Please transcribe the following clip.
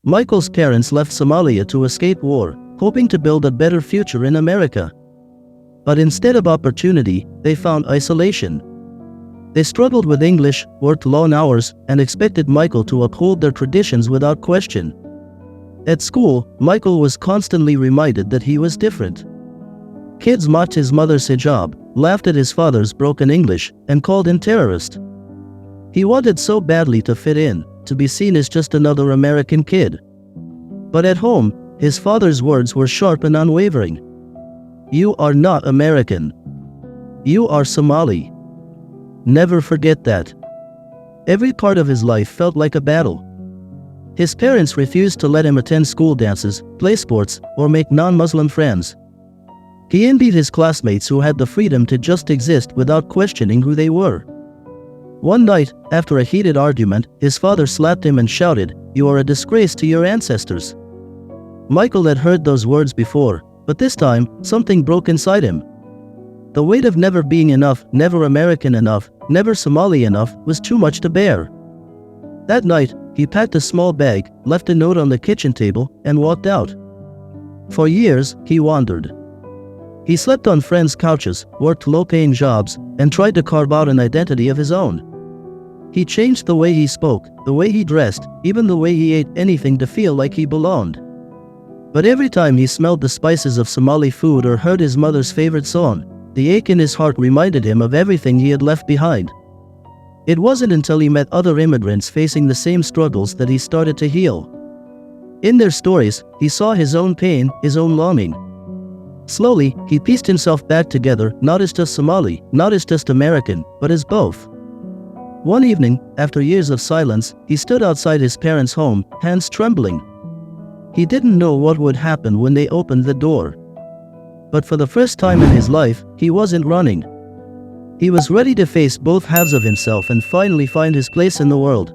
Michael's parents left Somalia to escape war, hoping to build a better future in America. But instead of opportunity, they found isolation. They struggled with English, worked long hours, and expected Michael to uphold their traditions without question. At school, Michael was constantly reminded that he was different. Kids mocked his mother's hijab, laughed at his father's broken English, and called him terrorist. He wanted so badly to fit in, to be seen as just another American kid. But at home, his father's words were sharp and unwavering. "You are not American. You are Somali. Never forget that." Every part of his life felt like a battle. His parents refused to let him attend school dances, play sports, or make non-Muslim friends. He envied his classmates who had the freedom to just exist without questioning who they were. One night, after a heated argument, his father slapped him and shouted, "You are a disgrace to your ancestors." Michael had heard those words before, but this time, something broke inside him. The weight of never being enough, never American enough, never Somali enough, was too much to bear. That night, he packed a small bag, left a note on the kitchen table, and walked out. For years, he wandered. He slept on friends' couches, worked low-paying jobs, and tried to carve out an identity of his own. He changed the way he spoke, the way he dressed, even the way he ate anything to feel like he belonged. But every time he smelled the spices of Somali food or heard his mother's favorite song, the ache in his heart reminded him of everything he had left behind. It wasn't until he met other immigrants facing the same struggles that he started to heal. In their stories, he saw his own pain, his own longing. Slowly, he pieced himself back together, not as just Somali, not as just American, but as both. One evening, after years of silence, he stood outside his parents' home, hands trembling. He didn't know what would happen when they opened the door. But for the first time in his life, he wasn't running. He was ready to face both halves of himself and finally find his place in the world.